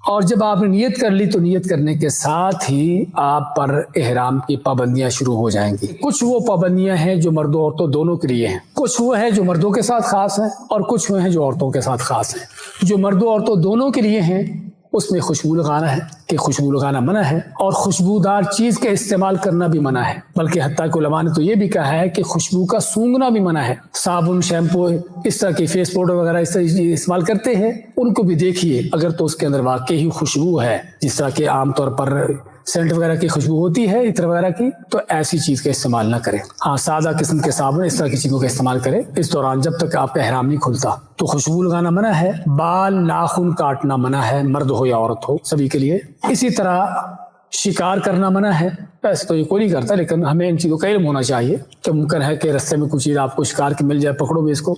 اور جب آپ نے نیت کر لی تو نیت کرنے کے ساتھ ہی آپ پر احرام کی پابندیاں شروع ہو جائیں گی۔ کچھ وہ پابندیاں ہیں جو مردوں عورتوں دونوں کے لیے ہیں، کچھ وہ ہیں جو مردوں کے ساتھ خاص ہیں، اور کچھ وہ ہیں جو عورتوں کے ساتھ خاص ہیں۔ جو مردوں عورتوں دونوں کے لیے ہیں اس میں خوشبو لگانا ہے کہ خوشبو لگانا منع ہے، اور خوشبودار چیز کا استعمال کرنا بھی منع ہے، بلکہ حتیٰ کہ علماء نے تو یہ بھی کہا ہے کہ خوشبو کا سونگنا بھی منع ہے۔ صابن، شیمپو، اس طرح کے فیس پاؤڈر وغیرہ اس طرح استعمال کرتے ہیں، ان کو بھی دیکھیے اگر تو اس کے اندر واقعی خوشبو ہے، جس طرح کہ عام طور پر سینٹ وغیرہ کی خوشبو ہوتی ہے، عطر وغیرہ کی، تو ایسی چیز کا استعمال نہ کریں۔ ہاں، سادہ قسم کے صابن، اس طرح کی چیزوں کا استعمال کریں اس دوران جب تک آپ کا احرام نہیں کھلتا۔ تو خوشبو لگانا منع ہے، بال ناخن کاٹنا منع ہے، مرد ہو یا عورت ہو سبھی کے لیے۔ اسی طرح شکار کرنا منع ہے، ایسے تو یہ کوئی نہیں کرتا، لیکن ہمیں ان چیزوں کا علم ہونا چاہیے کہ ممکن ہے کہ رستے میں کچھ چیز آپ کو شکار کی مل جائے، پکڑو بھی اس کو،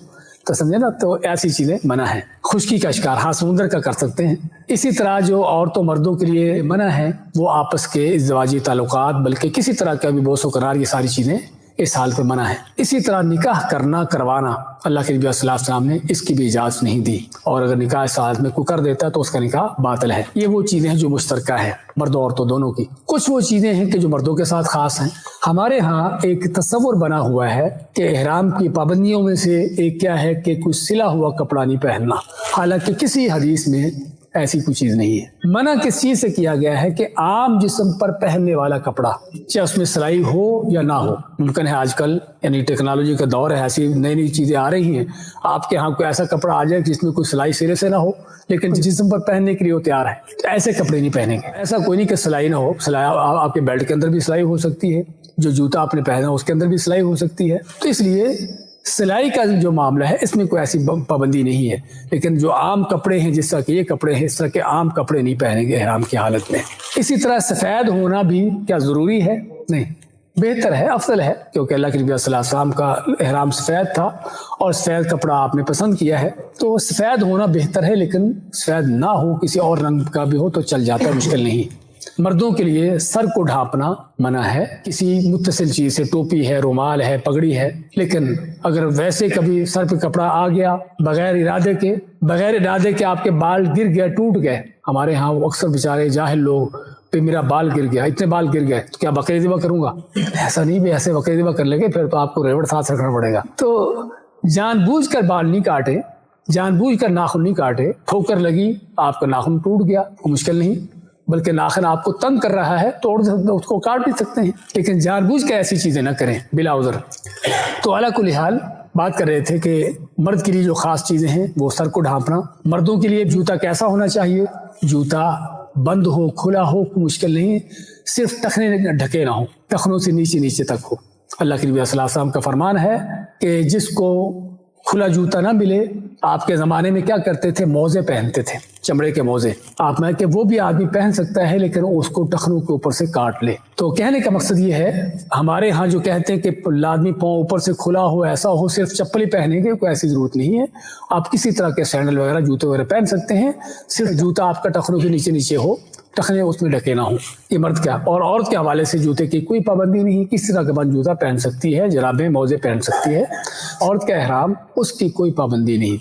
تو سمجھے نا، تو ایسی چیزیں منع ہیں۔ خشکی کا شکار ہاں سمندر کا کر سکتے ہیں۔ اسی طرح جو عورتوں مردوں کے لیے منع ہے وہ آپس کے ازدواجی تعلقات، بلکہ کسی طرح کا بھی بوس و قرار، یہ ساری چیزیں اس حال پہ منع ہے۔ اسی طرح نکاح کرنا کروانا، اللہ کے نبی صلی اللہ علیہ وسلم نے اس کی بھی اجازت نہیں دی، اور اگر نکاح اس حالت میں کوئی کر دیتا ہے تو اس کا نکاح باطل ہے۔ یہ وہ چیزیں ہیں جو مشترکہ ہیں مردوں عورتوں دونوں کی۔ کچھ وہ چیزیں ہیں کہ جو مردوں کے ساتھ خاص ہیں۔ ہمارے ہاں ایک تصور بنا ہوا ہے کہ احرام کی پابندیوں میں سے ایک کیا ہے کہ کوئی سلا ہوا کپڑا نہیں پہننا، حالانکہ کسی حدیث میں ایسی کوئی چیز نہیں ہے۔ منع کس چیز سے کیا گیا ہے کہ عام جسم پر پہننے والا کپڑا، چاہے اس میں سلائی ہو یا نہ ہو۔ ممکن ہے آج کل یعنی ٹیکنالوجی کا دور ہے، ایسی نئی نئی چیزیں آ رہی ہیں، آپ کے ہاں کوئی ایسا کپڑا آ جائے جس میں کوئی سلائی سرے سے نہ ہو لیکن جسم پر پہننے کے لیے وہ تیار ہے، تو ایسے کپڑے نہیں پہنیں گے۔ ایسا کوئی نہیں کہ سلائی نہ ہو، سلائی آپ کے بیلٹ کے اندر بھی سلائی ہو سکتی ہے، جو جوتا آپ نے پہنا اس کے اندر بھی سلائی ہو سکتی ہے۔ تو اس لیے سلائی کا جو معاملہ ہے اس میں کوئی ایسی پابندی نہیں ہے، لیکن جو عام کپڑے ہیں جس طرح کے یہ کپڑے ہیں، اس طرح کے عام کپڑے نہیں پہنیں گے احرام کی حالت میں۔ اسی طرح سفید ہونا بھی کیا ضروری ہے؟ نہیں، بہتر ہے، افضل ہے، کیونکہ اللہ کے نبی صلی اللہ علیہ وسلم کا احرام سفید تھا اور سفید کپڑا آپ نے پسند کیا ہے، تو سفید ہونا بہتر ہے، لیکن سفید نہ ہو، کسی اور رنگ کا بھی ہو تو چل جاتا ہے، مشکل نہیں۔ مردوں کے لیے سر کو ڈھانپنا منع ہے، کسی متصل چیز سے، ٹوپی ہے، رومال ہے، پگڑی ہے، لیکن اگر ویسے کبھی سر پہ کپڑا آ گیا بغیر ارادے کے آپ کے بال گر گئے، ٹوٹ گئے، ہمارے ہاں وہ اکثر بیچارے جاہل لوگ پہ میرا بال گر گیا، اتنے بال گر گئے تو کیا بکرے ذبح کروں گا؟ ایسا نہیں بھی، ایسے بکرے ذبح کر لیں گے پھر تو آپ کو ریوڑ ساتھ رکھنا پڑے گا۔ تو جان بوجھ کر بال نہیں کاٹے، جان بوجھ کر ناخن نہیں کاٹے، ٹھوکر لگی آپ کا ناخن ٹوٹ گیا، کوئی مشکل نہیں، بلکہ ناخن آپ کو تنگ کر رہا ہے تو اس کو کاٹ بھی سکتے ہیں، لیکن جان بوجھ کے ایسی چیزیں نہ کریں بلا عذر۔ تو علی کل حال بات کر رہے تھے کہ مرد کے لیے جو خاص چیزیں ہیں وہ سر کو ڈھانپنا۔ مردوں کے لیے جوتا کیسا ہونا چاہیے؟ جوتا بند ہو، کھلا ہو، کوئی مشکل نہیں، صرف ٹخنے ڈھکے نہ ہو، ٹخنوں سے نیچے تک ہو۔ اللہ کے نبی صلی اللہ علیہ وسلم کا فرمان ہے کہ جس کو کھلا جوتا نہ ملے، آپ کے زمانے میں کیا کرتے تھے؟ موزے پہنتے تھے، چمڑے کے موزے۔ آپ میں کہ وہ بھی آدمی پہن سکتا ہے لیکن اس کو ٹخنوں کے اوپر سے کاٹ لے۔ تو کہنے کا مقصد یہ ہے، ہمارے ہاں جو کہتے ہیں کہ لازمی پاؤں اوپر سے کھلا ہو، ایسا ہو، صرف چپل ہی پہنیں گے، کوئی ایسی ضرورت نہیں ہے۔ آپ کسی طرح کے سینڈل وغیرہ، جوتے وغیرہ پہن سکتے ہیں، صرف جوتا آپ کا ٹخنوں کے نیچے ہو، ٹخنے اس میں ڈھکے نہ ہوں۔ یہ مرد کیا اور عورت کے حوالے سے جوتے کی کوئی پابندی نہیں، کسی طرح کا بند جوتا پہن سکتی ہے، جرابیں، موزے پہن سکتی ہے۔ عورت کا احرام اس کی کوئی پابندی نہیں،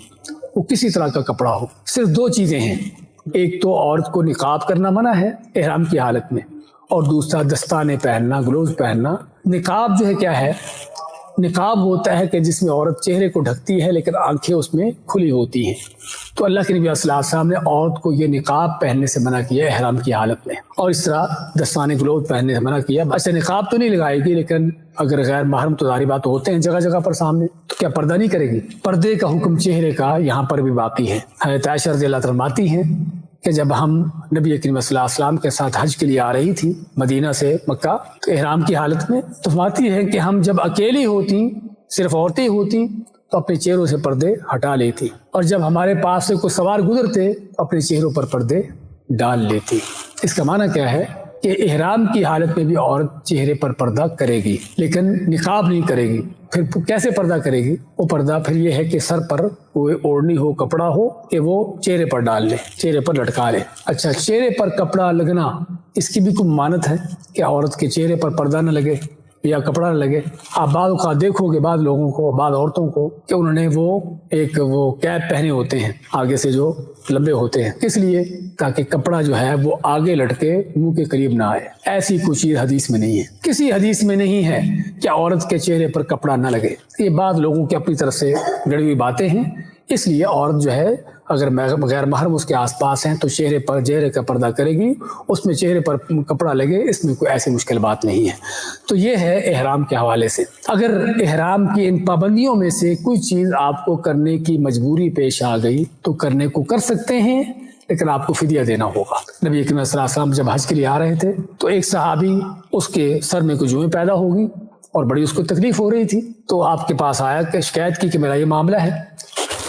وہ کسی طرح کا کپڑا ہو۔ صرف دو چیزیں ہیں، ایک تو عورت کو نقاب کرنا منع ہے احرام کی حالت میں، اور دوسرا دستانے پہننا، گلوز پہننا۔ نقاب جو ہے کیا ہے؟ نقاب ہوتا ہے کہ جس میں عورت چہرے کو ڈھکتی ہے لیکن آنکھیں اس میں کھلی ہوتی ہیں۔ تو اللہ کے نبی صلی اللہ علیہ وسلم نے عورت کو یہ نقاب پہننے سے منع کیا احرام کی حالت میں، اور اس طرح دستانے گلوز پہننے سے منع کیا۔ اچھا، نقاب تو نہیں لگائے گی، لیکن اگر غیر محرم تو ظاہری بات ہوتے ہیں جگہ جگہ پر سامنے، تو کیا پردہ نہیں کرے گی؟ پردے کا حکم چہرے کا یہاں پر بھی باقی ہے۔ حضرت عائشہ رضی اللہ عنہا فرماتی ہیں کہ جب ہم نبی کریم صلی اللہ علیہ وسلم کے ساتھ حج کے لیے آ رہی تھی مدینہ سے مکہ، تو احرام کی حالت میں، تو فرماتی ہے کہ ہم جب اکیلی ہوتی، صرف عورتیں ہوتی، تو اپنے چہروں سے پردے ہٹا لیتی، اور جب ہمارے پاس سے کوئی سوار گزرتے تو اپنے چہروں پر پردے ڈال لیتی۔ اس کا معنی کیا ہے کہ احرام کی حالت میں بھی عورت چہرے پر پردہ کرے گی لیکن نقاب نہیں کرے گی۔ پھر کیسے پردہ کرے گی؟ وہ پردہ پھر یہ ہے کہ سر پر کوئی اوڑھنی ہو، کپڑا ہو کہ وہ چہرے پر ڈال لے، چہرے پر لٹکا لے۔ اچھا، چہرے پر کپڑا لگنا، اس کی بھی کوئی مانت ہے کہ عورت کے چہرے پر پردہ نہ لگے؟ یا کپڑا نہ لگے. آپ بعض اوقات دیکھو گے بعض لوگوں کو, بعض عورتوں کو, کہ انہوں نے وہ کیپ پہنے ہوتے ہیں آگے سے جو لمبے ہوتے ہیں. کس لیے؟ تاکہ کپڑا جو ہے وہ آگے لٹکے منہ کے قریب نہ آئے. ایسی کوئی چیز حدیث میں نہیں ہے, کسی حدیث میں نہیں ہے کہ عورت کے چہرے پر کپڑا نہ لگے. یہ بعض لوگوں کی اپنی طرف سے گڑی ہوئی باتیں ہیں. اس لیے عورت جو ہے اگر غیر محرم اس کے آس پاس ہیں تو چہرے کا پردہ کرے گی, اس میں چہرے پر کپڑا لگے, اس میں کوئی ایسی مشکل بات نہیں ہے. تو یہ ہے احرام کے حوالے سے. اگر احرام کی ان پابندیوں میں سے کوئی چیز آپ کو کرنے کی مجبوری پیش آ گئی تو کرنے کو کر سکتے ہیں, لیکن آپ کو فدیہ دینا ہوگا. نبی کریم صلی اللہ علیہ وسلم جب حج کے لیے آ رہے تھے تو ایک صحابی, اس کے سر میں کوئی جوئیں پیدا ہوگی اور بڑی اس کو تکلیف ہو رہی تھی, تو آپ کے پاس آیا کہ شکایت کی کہ میرا یہ معاملہ ہے.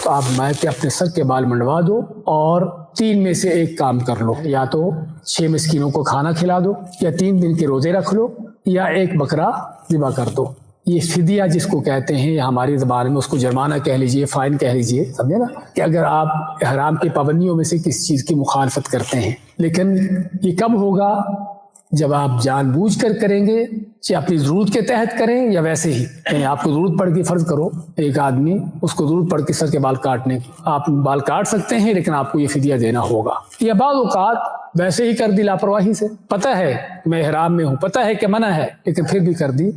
تو آپ کہ اپنے سر کے بال منڈوا دو اور 3 میں سے ایک کام کر لو, یا تو 6 مسکینوں کو کھانا کھلا دو, یا 3 دن کے روزے رکھ لو, یا ایک بکرا ذبح کر دو. یہ فدیہ جس کو کہتے ہیں, یا ہماری زبان میں اس کو جرمانہ کہہ لیجئے, فائن کہہ لیجئے, سمجھے نا, کہ اگر آپ احرام کی پابندیوں میں سے کسی چیز کی مخالفت کرتے ہیں. لیکن یہ کب ہوگا؟ جب آپ جان بوجھ کر کریں گے, چاہے اپنی ضرورت کے تحت کریں یا ویسے ہی. یعنی آپ کو ضرورت پڑ گئی, فرض کرو ایک آدمی اس کو ضرورت پڑ کے سر کے بال کاٹنے کی, آپ بال کاٹ سکتے ہیں لیکن آپ کو یہ فدیہ دینا ہوگا. یا بعض اوقات ویسے ہی کر دی لاپرواہی سے, پتہ ہے میں احرام میں ہوں, پتہ ہے کہ منع ہے, لیکن پھر بھی کر دی,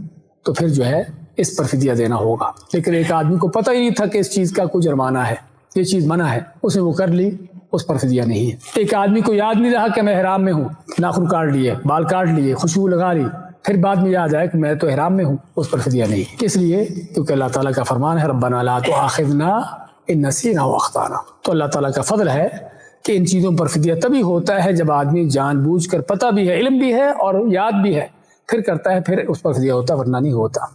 تو پھر جو ہے اس پر فدیہ دینا ہوگا. لیکن ایک آدمی کو پتہ ہی نہیں تھا کہ اس چیز کا کوئی جرمانہ ہے, یہ چیز منع ہے, اس نے وہ کر لی, اس پر فدیہ نہیں ہے. ایک آدمی کو یاد نہیں رہا کہ میں احرام میں ہوں, ناخن کاٹ لیے, بال کاٹ لیے, خوشبو لگا لی, پھر بعد میں یاد آیا کہ میں تو احرام میں ہوں, اس پر فدیہ نہیں. اس لیے کیونکہ اللہ تعالیٰ کا فرمان ہے ربنا لا تؤاخذنا ان نسینا واخطانا. تو اللہ تعالیٰ کا فضل ہے کہ ان چیزوں پر فدیہ تبھی ہوتا ہے جب آدمی جان بوجھ کر, پتہ بھی ہے, علم بھی ہے اور یاد بھی ہے, پھر کرتا ہے, پھر اس پر فدیہ ہوتا, ورنہ نہیں ہوتا.